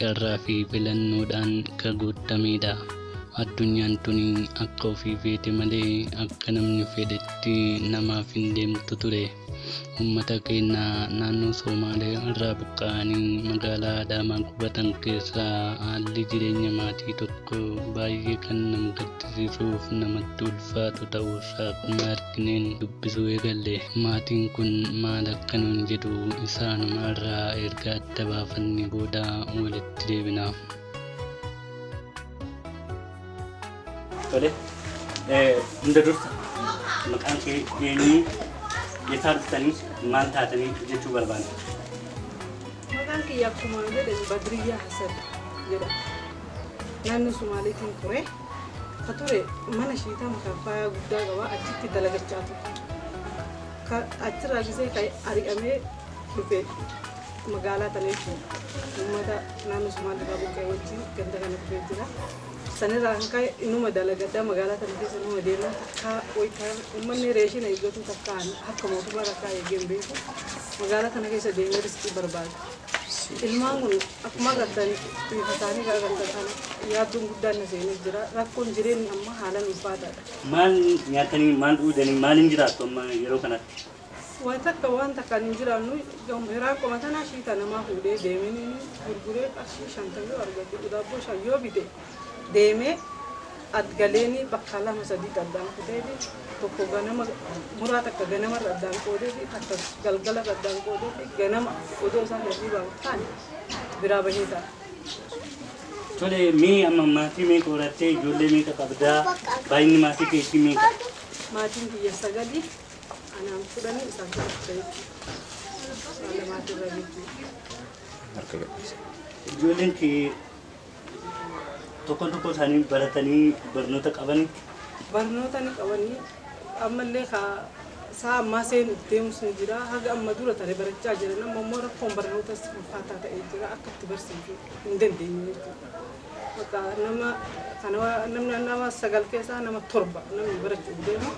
carraa fi filannoodhaan kan guutamedha. Addunyaan tuni akka ofii feete malee akka namni fedhetti namaaf hin deemtu ture. Uummata keenya naannoo Somaalee irraa buqqa'anii magaalaa Adaamaa qubatan keessaa haalli jireenya maatii tokko baay'ee kan nama gaddisiisuuf namatti ulfaatu ta'uusaa akkuma argineen dubbisuu eegalle. Maatiin kun maal akka nuun jedhu isaanuma irraa erga adda baafannee booda walitti deebina. Hunda dursa maqaan kee eenyu eessaa dhuftanii maal taatanii jechuu barbaada? Maqaan kiyya akkuma jedhan Badriyyaa Hasan jedhama. Naannoo Somaaliitiin ture. Ka ture mana shiitaa makaffaa guddaa qaba achitti dalagachaa ture. Achirraa gisee kan ari'amee dhufe magaalaa tana jechuudha. Uummata naannoo Somaaliirraa buqqa'ee wajjin ganda kana dhufee jira. Sanirraa kan ka'e inuma dalagaddaa magaalaa tana keessa inuma deemaa takkaa wayittaa uummanni reeshina eeggatu takkaan akka mootummaa takkaa eegeen beeku magaalaa tana keessa deemee riskii barbaada. Ilmaan kun akkuma agartan bifatanii gargaartan yaadduun guddaan na seenee jira. Rakkoon jireenyi amma haalaan ulfaataadha. Maal nyaatanii maal dhuudanii maaliin jiraattu amma yeroo kanatti? Waan takka hin jiraannu gambeeraa qoma tanaa shiita namaa fuudhee deemee gurguree qarshii 50 argatu daabboo 5 yoo bite deemee adgaleeni bakka 2-3 addaan kuteeti tokko ganama muraa takka ganama addaan qoodeeti takka galgala addaan qoodeeti ganama odoo isaan hirribaan ta'an biraa bahee ta'a. Tole mee amma maatii mee qorattee ijoollee meeqa qabdaa? Baay'inni maatii keetii meeqa? Maatiin kiyya 9 anaan 10 isaan ta'e. Haala maatii irraa jechuudha. Ijoolleen kee tokko isaanii baratanii barnoota qabanii? Barnoota ni qabanii ammallee saa ammaa seenuuf deemus ni jira. Haga amma dura tare barachaa jiran amma immoo rakkoon barnootas ulfaataa ta'ee jira akka itti barsiisuu hin dandeenye jechuudha. Bakka nama 9 keessaa nama 7 namni barachuuf deemu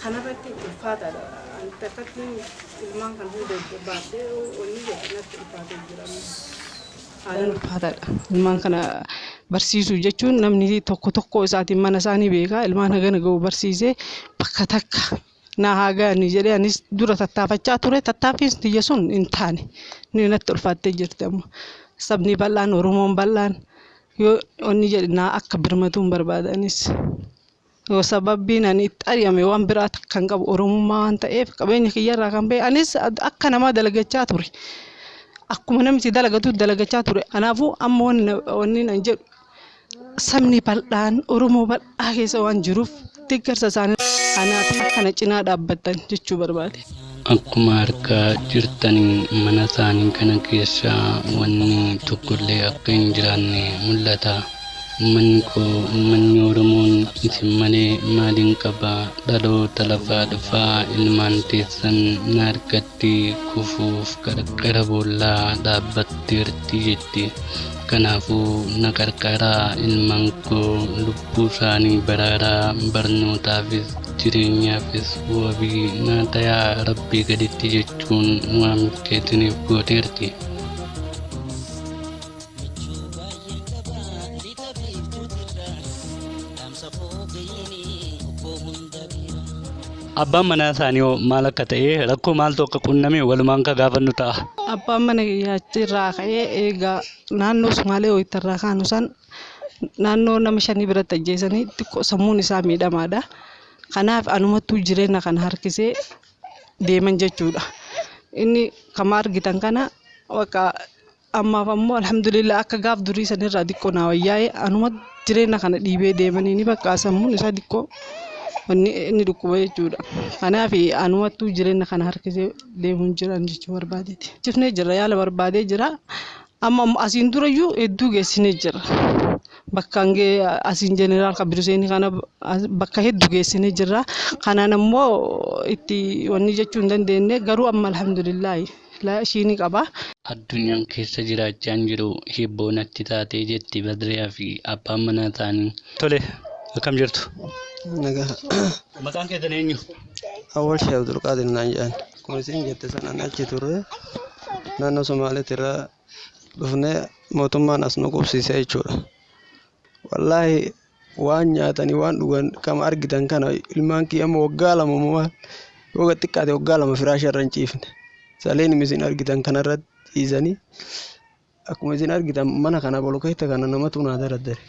kanarratti ulfaataadha. Akkatti ilmaan kan hunda baadhee wanni jedhamatti ulfaatee jira. Haalaan ulfaataadha. Ilmaan kana barsiisuu jechuun namni tokko isaatiin mana isaanii beekaa ilmaan hagana ga'u barsiisee bakka takka naa haa ga'anii jedhee anis dura tattaafachaa ture. Tattaaffiin tiyya sun hin taane ni natti ulfaattee jirti amma sabni bal'aan Oromoon bal'aan yoo onni jedhe naa akka birmatuun barbaadanis yoo sababbiin ani itti ari'ame waan biraa kan qabu Oromummaa waan ta'eef qabeenya kiyyarraa kan ba'e anis akka namaa dalagachaa ture. Akkuma namni dalagatu dalagachaa ture. Kanaafuu amma wanni nan jedhu sabni bal'aan Oromoo bal'aa keessa waan jiruuf deeggarsa isaanii anaaf akkana cinaa dhaabbattan jechuu barbaade. Akkuma argaa jirtanii mana isaanii kana keessa wanni tokkollee akka hin jiraanne mul'ata. Uummanni Oromoon isin malee maaliin qaba? Dhaloota lafaa dhufaa ilmaan teessan na harkatti kufuuf qarqara boollaa dhaabbatteerti jetti. Kanaafuu na qarqaraa ilmaan koo lubbuu isaanii baraaraa barnootaafis jireenyaafis wabii na tayaa Rabbii gaditti jechuun waamikeetiniif gooteerti. Abbaan manaa isaanii maal akka ta'e rakkoo maaltu akka qunname walumaan ka gaafannu ta'a. Abbaan mana kiyyaachirraa ka'ee eegaa naannoo Sumaalee wayitarraa kaanu san naannoo nama 5 biratti ajjeesanii xiqqoo sammuun isaa miidhamaadha. Kanaaf anumattuu jireenya kana harkisee deeman jechuudha. Inni kama argitan kana waqa ammaaf ammoo alhamdulillah akka gaaf durii sanirraa xiqqoo naa wayyaa'ee anuma jireenya kana dhiibee deemanii ni bakka sammuun isaa xiqqoo inni dhukkuba jechuudha. Kanaaf anumattuu jireenya kana harkisee deemuun jiran jechuu barbaadeeti. Cifnee jira yaala barbaadee jira. Amma asiin durayyuu hedduu geessinee jira. Bakka hangee asiin jeneraal Kabiruseenii kana bakka hedduu geessinee jira. Kanaan ammoo itti wanni jechuu hin dandeenye garuu amma alhamdulillah ishiin qaba. Addunyaan keessa jiraachaa jiru hibboo natti taatee jetti Badriyaa fi abbaan manaa isaanii. Tole akkam jirtu? Nagaa. Maqaan keessan eenyu? Awwal Sheekh Abdul Qaadir naan jedhan. Akkuma isin jette sanaan achi turre naannoo Somaaliitti irraa dhufnee mootummaan as nu qubsiisee jechuudha. Wallaahi waan nyaatanii waan dhugan kama argitan kana ilmaan kiyya amma waggaa lama maal yoo xiqqaate waggaa lama firaasha irra hin ciifne. Saleen isin argitan kanarratti dhiisanii akkuma isin argitan mana kana bolokeetta kana namatu naa daraddare.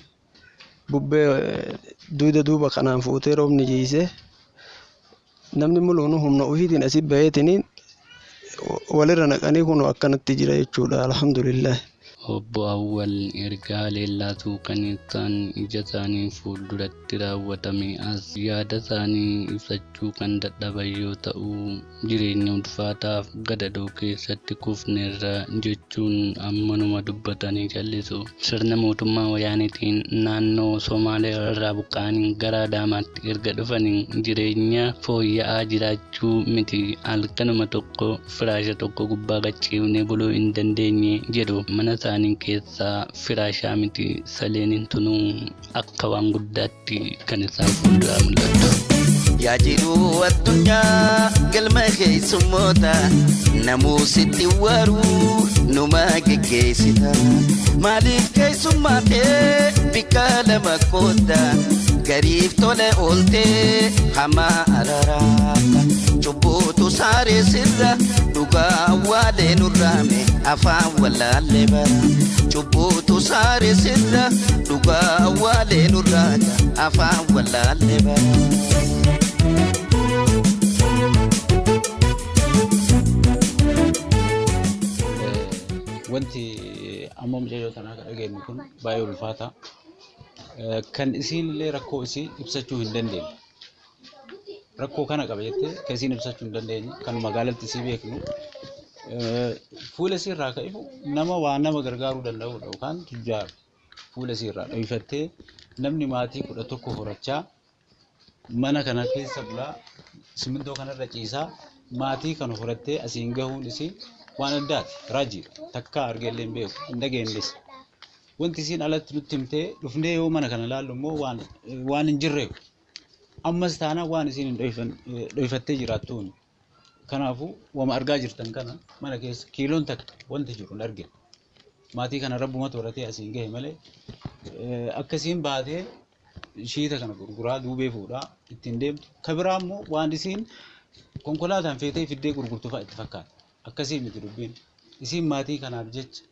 Bubbee duuba kanaan fuutee roobni jiisee namni mul'uunu humna ofiitiin asii baheetiniin walirra naqanii kun akkanatti jira jechuudha. Alhamdulillah. Obbo Awwal ergaa leellaatuu kan isaan ija isaanii fuulduratti raawwatame as yaada isaanii ibsachuu kan dadhaban yoo ta'u jireenya ulfaataaf gadadoo keessatti kufneerra jechuun ammanuma dubbatanii callisu. Sirna mootummaa wayyaaniitiin naannoo Somaaliyaa irraa buqqa'anii gara Adaamaatti erga dhufanii jireenya fooyya'aa jiraachuu miti halkanuma tokko firaasha tokko gubbaa qaciifnee buluu hin dandeenye jedhu. Mana isaanii keessaa firaashaa miti saleeniin tunuu akka waan guddaatti kan isaan fuulduraa mul'atu. Yaa jiruu addunyaa galma keessummoota namuu sitti waruu numa geggeessita. Maaliif keessummaa kee bikka lama kootta gariif tole ooltee hamaa araraata. Cubbuutu saaree sirra dhugaa waalee nurraame afaan wallaallee bara. Cubbuutu saaree sirra dhugaa waalee nurraata afaan wallaallee bara. Wanti amma mucayyoo tanaa kan dhageenyu kun baay'ee ulfaata. Kan isiin illee rakkoo isii ibsachuu hin dandeenye. Rakkoo kana qaba jettee kan isiin ibsachuu hin dandeenye kan magaalatti isii beeknu fuula isii irraa ka'ifu nama waa nama gargaaruu danda'udha yookaan tujjaara. Fuula isii irraa dho'ifattee namni maatii 11 horachaa mana kana keessa bulaa simintoo kanarra ciisaa maatii kana horattee asiin gahuun isii waan addaati raajiidha. Takka argeellee hin beeku hin dhageenyes. Wanti isiin alatti nutti himtee dhufnee yoo mana kana laallu immoo waan hin jirreef ammas taana waan isiin hin dho'ifattee jiraattuun. Kanaafuu wama argaa jirtan kana mana keessa kiiloon takka wanti jiru hin argine. Maatii kana rabbumatu horatee asiin gahe malee akkasiin baatee shiita kana gurguraa duubee fuudhaa ittiin deemtu. Ka biraa immoo waan isiin konkolaataan feetee fiddee gurgurtu fa'a itti fakkaata. Akkasii miti dubbiin. Isiin maatii kanaaf jecha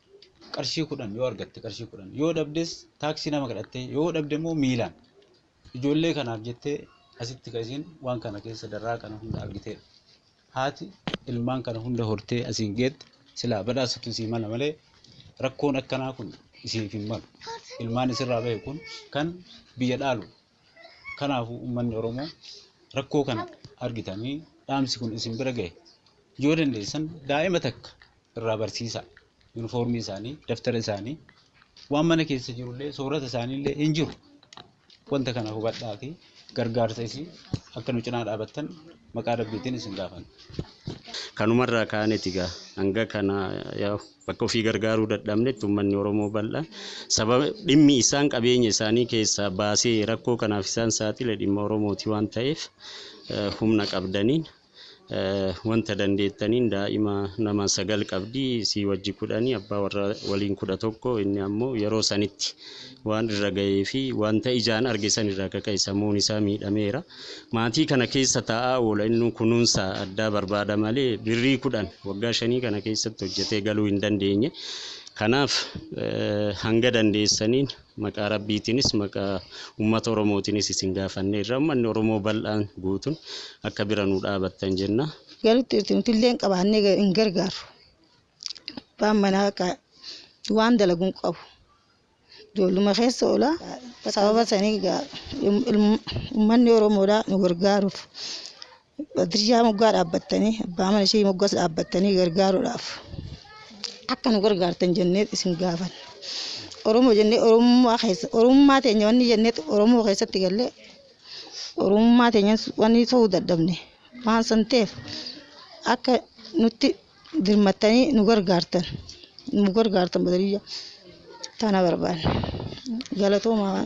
qarshii 10 yoo argatte qarshii 10 yoo dhabdes taaksii nama kadhattee yoo dhabde immoo miilaan ijoollee kanaaf jettee asitti kan isiin waan kana keessa darraa kana hunda argiteedha. Haati ilmaan kana hunda hortee asiin geette silaa badhaasatu isii mala malee rakkoon akkanaa kun isiif hin malu. Ilmaan isirraa bahe kun kan biyya dhaalu. Kanaafuu uummanni Oromoo rakkoo kana argitanii dhaamsi kun isin bira gahe. Yoo dandeessan daa'ima takka irraa barsiisaa. Yuunifoormii isaanii, daftara isaanii, waan mana keessa jirullee soorata isaaniillee hin jiru. Wanta kana hubadhaatii gargaarsa isii akka nu cinaa dhaabattan maqaa Rabbiitiin isin gaafanna. Kanumarraa kaaneeti gaa hanga kana bakka ofii gargaaruu dadhabnetti uummanni Oromoo bal'aa sababa dhimmi isaan qabeenya isaanii keessaa baasee rakkoo kanaaf isaan saaxile dhimma Oromooti waan ta'eef humna qabdaniin wanta dandeettaniin daa'ima nama 9 qabdi si wajji 10 abbaa warra waliin 11 inni ammoo yeroo sanitti waan irra gahee fi wanta ijaan arge san irraa kaka'e sammuun isaa miidhameera. Maatii kana keessa taa'aa oola inni kunuunsa addaa barbaada malee birrii 10 waggaa 5 kana keessatti hojjetee galuu hin dandeenye. Kanaaf hanga dandeessaniin maqaa Rabbiitiinis maqaa uummata Oromootiinis isin gaafanneerra uummanni Oromoo bal'aan guutuun akka bira nu dhaabattan jenna. Galitti illee qabaannee hin gargaaru. Abbaan manaa waan dalaguun qabu. Ijoolluma keessa oola sababa sanii uummanni Oromoodhaa nu gargaaruuf dirjaa moggaa dhaabbattanii abbaa mana ishee moggaas dhaabbattanii gargaaruudhaaf akka nu gargaartan jennee isin gaafanna. Oromoo jennee Oromummaa teenya wanni jennee Oromoo keessatti gallee Oromummaa teenya wanni ta'uu dadhabne waan san ta'eef akka nutti dirmattanii nu gargaartan badariyyaa tana barbaanna. Galatoomaa.